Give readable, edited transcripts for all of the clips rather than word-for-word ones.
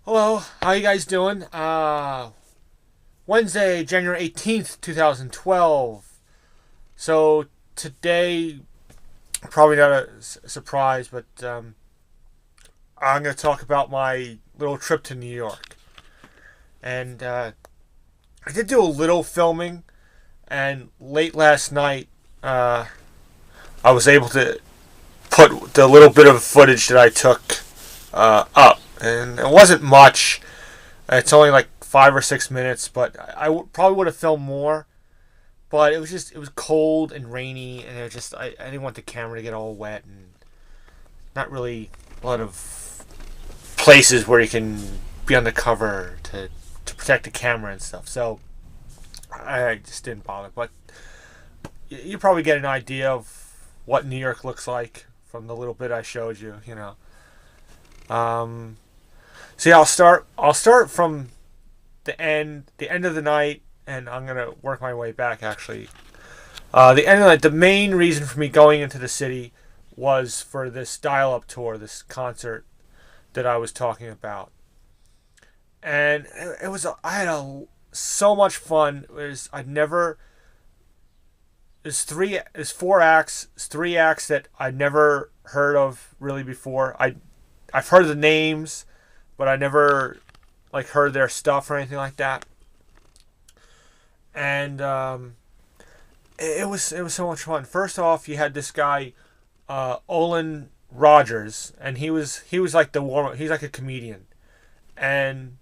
Hello, how you guys doing? Wednesday, January 18th, 2012. So today, probably not a surprise, but I'm going to talk about my little trip to New York. And I did do a little filming, and late last night, uh, I was able to put the little bit of footage that I took up. And it wasn't much. It's only like 5 or 6 minutes, but probably would have filmed more. But it was cold and rainy, and I didn't want the camera to get all wet, and not really a lot of places where you can be undercover to protect the camera and stuff. So I just didn't bother. But you probably get an idea of what New York looks like from the little bit I showed you. Um, so yeah, I'll start from the end of the night, and I'm gonna work my way back. Actually, the end of the night. The main reason for me going into the city was for this dial-up tour, this concert that I was talking about, and it was I had so much fun. It was I'd never. There's four acts. It's three acts that I'd never heard of really before. I've heard the names, but I never like heard their stuff or anything like that. And it was so much fun. First off, you had this guy, Olin Rogers, and he was like the warm up. He's like a comedian, and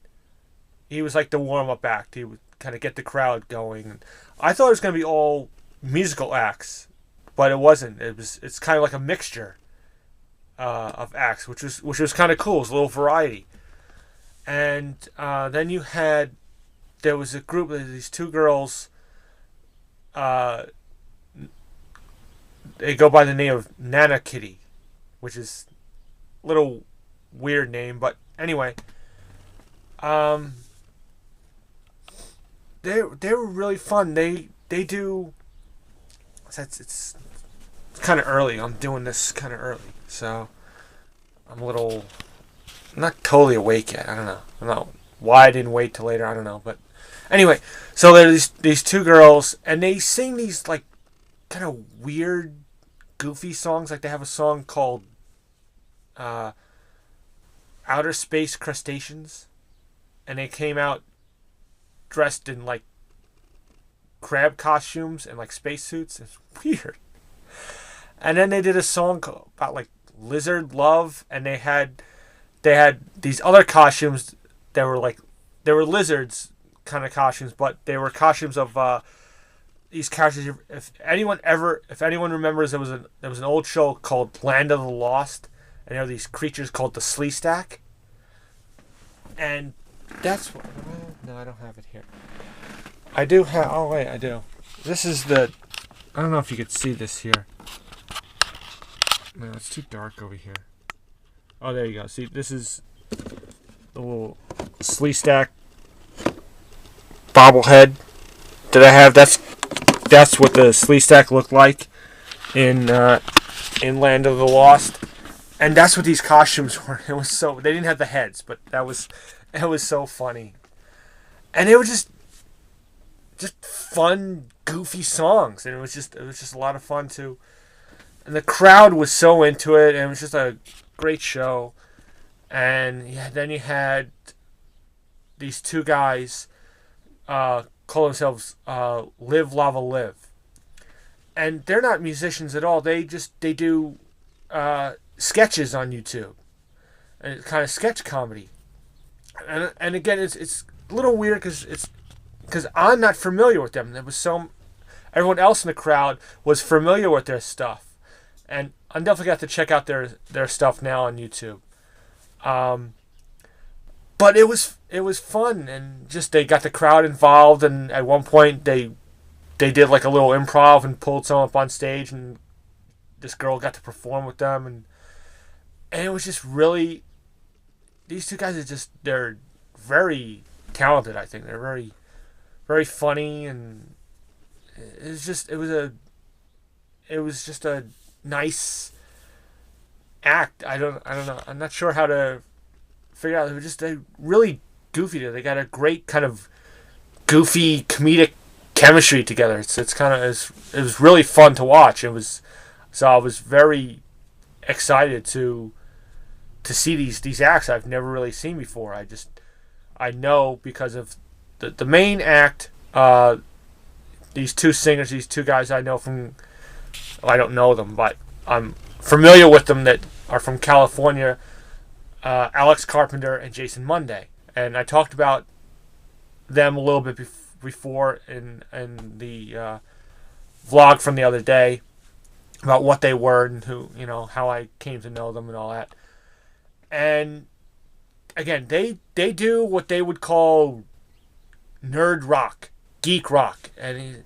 he was like the warm up act. He would kind of get the crowd going. I thought it was gonna be all musical acts, but it wasn't. It's kind of like a mixture of acts, which was kind of cool. It was a little variety. And then there was a group of these two girls. Uh, they go by the name of Nana Kitty, which is a little weird name, but anyway, um, they were really fun. They do. It's kind of early. I'm doing this kind of early, so I'm a little I'm not totally awake yet. I don't know. I don't know why I didn't wait till later. I don't know, but anyway, so there's these two girls, and they sing these like kind of weird, goofy songs. Like they have a song called uh, "Outer Space Crustaceans," and they came out dressed in like crab costumes and like spacesuits. It's weird. And then they did a song about like lizard love, and they had these other costumes that were like they were lizards kind of costumes, but they were costumes of these characters. If anyone remembers, there was an old show called Land of the Lost, and there were these creatures called the Slee Stack, and that's what. No, I don't have it here. I do have. Oh wait, I do. This is the. I don't know if you could see this here. No, it's too dark over here. Oh, there you go. See, this is the little Slee Stack bobblehead that I have. That's what the Slee Stack looked like in Land of the Lost, and that's what these costumes were. It was so they didn't have the heads, but it was so funny, and it was just fun, goofy songs, and it was just a lot of fun too. And the crowd was so into it, and it was just a great show. And yeah, then you had these two guys call themselves Live Lava Live, and they're not musicians at all. They do sketches on YouTube, and it's kind of sketch comedy. And again, it's a little weird because I'm not familiar with them. There was everyone else in the crowd was familiar with their stuff, and I'm definitely got to check out their stuff now on YouTube. Um, but it was fun, and just they got the crowd involved, and at one point they did like a little improv and pulled someone up on stage, and this girl got to perform with them, and it was just really these two guys they're very talented. I think they're very very funny, and it was just a nice act. I don't know. I'm not sure how to figured out they really goofy. They got a great kind of goofy comedic chemistry together. It was really fun to watch. I was very excited to see these acts I've never really seen before. I know because of the main act. These two singers, these two guys I know from. I don't know them, but I'm familiar with them that are from California. Alex Carpenter and Jason Monday, and I talked about them a little bit before in the vlog from the other day about what they were and how I came to know them and all that. And again, they do what they would call nerd rock, geek rock, and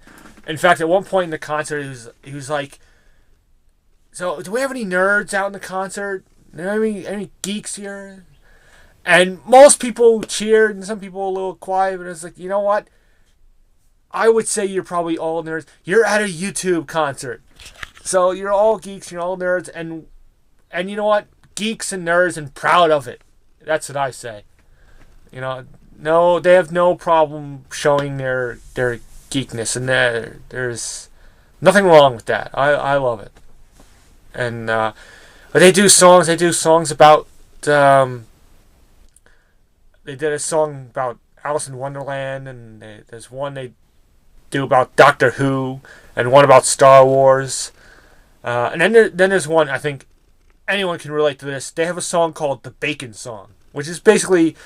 in fact, at one point in the concert, he was like, "So, do we have any nerds out in the concert? Any geeks here?" And most people cheered, and some people a little quiet. But it's like, you know what? I would say you're probably all nerds. You're at a YouTube concert, so you're all geeks. You're all nerds, and you know what? Geeks and nerds, and proud of it. That's what I say. No, they have no problem showing their geekness, and there's nothing wrong with that. I love it. And but they do songs. They do songs about. They did a song about Alice in Wonderland, and there's one they do about Doctor Who, and one about Star Wars. And then there's one, I think anyone can relate to this. They have a song called the Bacon Song, which is basically,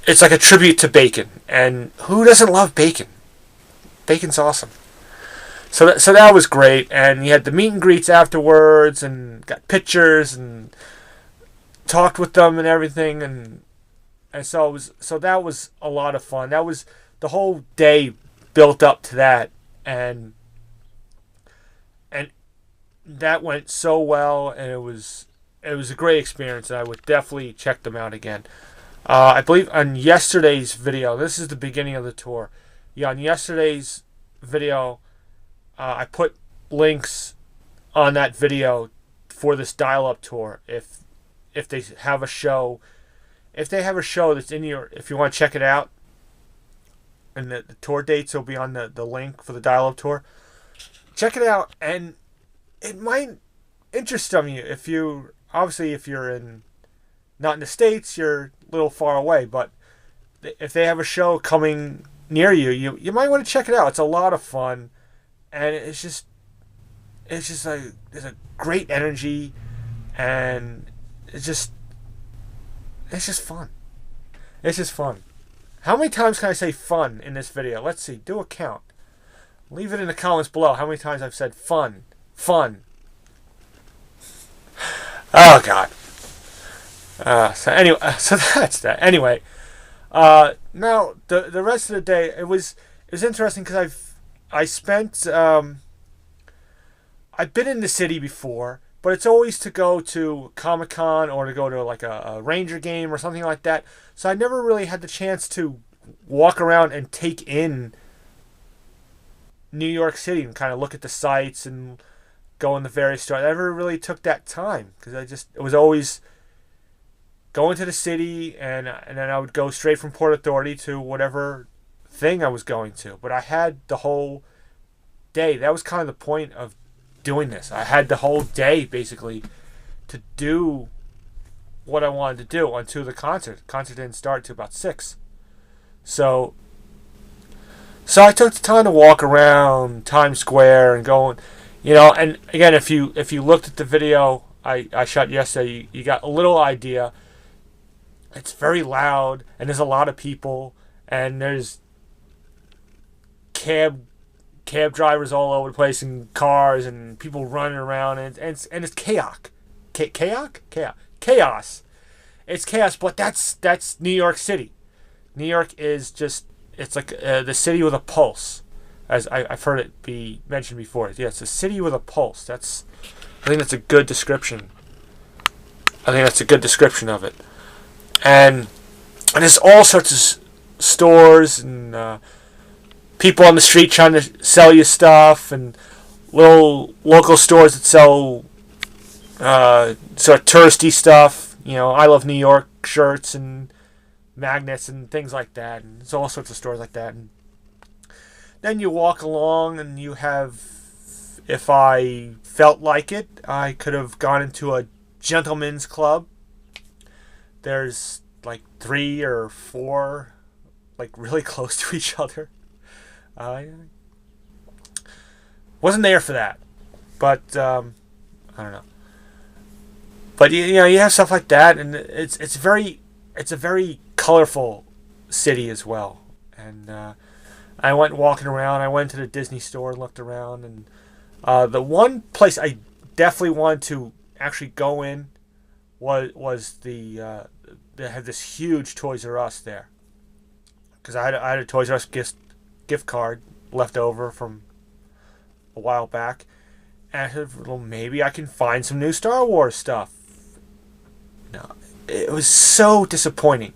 it's like a tribute to bacon. And who doesn't love bacon? Bacon's awesome. So that was great. And you had the meet and greets afterwards, and got pictures, and talked with them and everything. And so that was a lot of fun. That was the whole day built up to that. And that went so well, and it was a great experience, and I would definitely check them out again. I believe on yesterday's video, this is the beginning of the tour. Yeah, on yesterday's video, I put links on that video for this dial-up tour. If they have a show, that's in your, if you want to check it out, and the tour dates will be on the link for the dial-up tour. Check it out, and it might interest some of you. If you're not in the States, you're a little far away, but if they have a show coming near you, you might want to check it out. It's a lot of fun, and there's a great energy, and it's just fun. It's just fun. How many times can I say fun in this video? Let's see. Do a count. Leave it in the comments below how many times I've said fun. Fun. Oh, God. So that's that. Anyway, now the rest of the day, it was interesting because I've been in the city before, but it's always to go to Comic-Con or to go to like a Ranger game or something like that. So I never really had the chance to walk around and take in New York City and kind of look at the sights and go in the various stores. I never really took that time because it was always going to the city, and then I would go straight from Port Authority to whatever thing I was going to. But I had the whole day. That was kind of the point of doing this. I had the whole day basically to do what I wanted to do until the concert. The concert didn't start until about 6. So I took the time to walk around Times Square and go, and again, if you looked at the video I shot yesterday, you got a little idea. It's very loud, and there's a lot of people, and there's cab drivers all over the place, and cars, and people running around, and it's chaos. Chaos. It's chaos, but that's New York City. New York is just, it's like the city with a pulse, as I've heard it be mentioned before. Yeah, it's a city with a pulse. I think that's a good description. I think that's a good description of it. And there's all sorts of stores and people on the street trying to sell you stuff, and little local stores that sell sort of touristy stuff. I Love New York shirts and magnets and things like that, and there's all sorts of stores like that. And then you walk along, and you have, if I felt like it, I could have gone into a gentleman's club. There's like 3 or 4, like really close to each other. I wasn't there for that, but I don't know. But you have stuff like that, and it's a very colorful city as well. And I went walking around. I went to the Disney store and looked around, and the one place I definitely wanted to actually go in was they had this huge Toys R Us there, because I had a Toys R Us gift card left over from a while back, and I said, well, maybe I can find some new Star Wars stuff. No, it was so disappointing.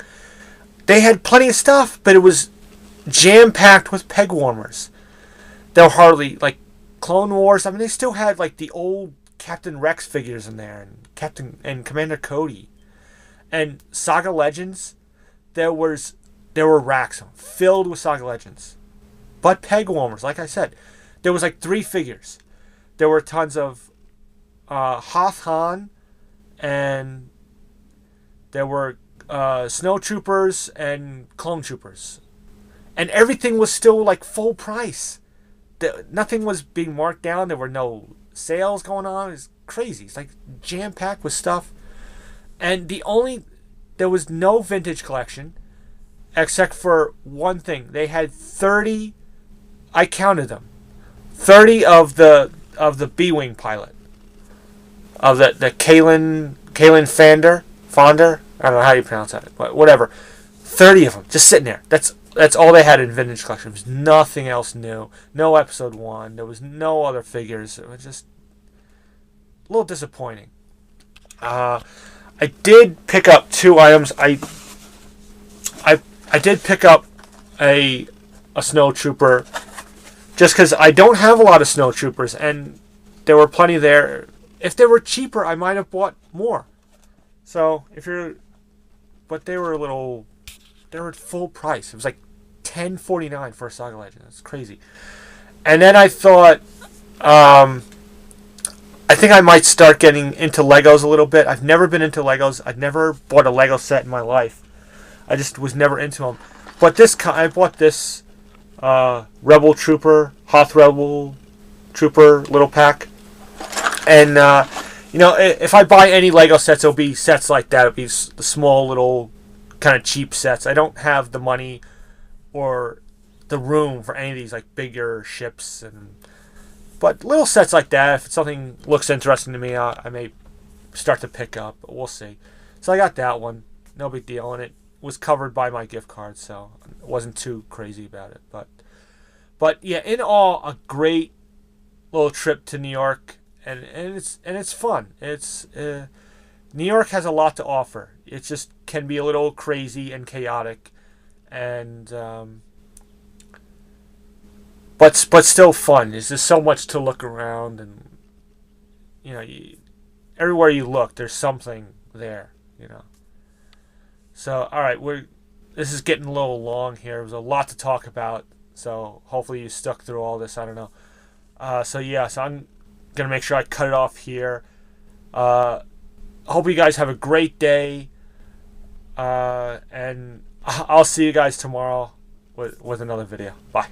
They had plenty of stuff, but it was jam-packed with peg warmers. They were hardly, like, Clone Wars. I mean, they still had, like, the old Captain Rex figures in there, and Commander Cody. And Saga Legends, there were racks filled with Saga Legends. But peg warmers, like I said, there was like 3 figures. There were tons of Hoth Han, and there were Snow Troopers and Clone Troopers. And everything was still like full price. Nothing was being marked down. There were no sales going on. It's crazy. It's like jam-packed with stuff. And there was no vintage collection, except for one thing. They had 30, I counted them, 30 of the B-Wing pilot, of the Kalen Fonder. I don't know how you pronounce that, but whatever. 30 of them just sitting there. That's all they had in vintage collection. There was nothing else new. No episode 1. There was no other figures. It was just a little disappointing. I did pick up 2 items. I did pick up a Snow Trooper, just because I don't have a lot of Snow Troopers, and there were plenty there. If they were cheaper, I might have bought more. So but they were at full price. It was like $10.49 for a Saga Legend. That's crazy. And then I thought, I think I might start getting into Legos a little bit. I've never been into Legos. I've never bought a Lego set in my life. I just was never into them. But I bought this Rebel Trooper, Hoth Rebel Trooper little pack. And, if I buy any Lego sets, it'll be sets like that. It'll be the small little kind of cheap sets. I don't have the money or the room for any of these like bigger ships, but little sets like that, if something looks interesting to me, I may start to pick up, but we'll see. So I got that one, no big deal, and it was covered by my gift card, so I wasn't too crazy about it. But yeah, in all, a great little trip to New York, and it's fun. New York has a lot to offer. It just can be a little crazy and chaotic, and but still fun. There's just so much to look around, and everywhere you look, there's something there. So all right, this is getting a little long here. There was a lot to talk about, so hopefully you stuck through all this. I don't know. So I'm gonna make sure I cut it off here. Hope you guys have a great day, and I'll see you guys tomorrow with another video. Bye.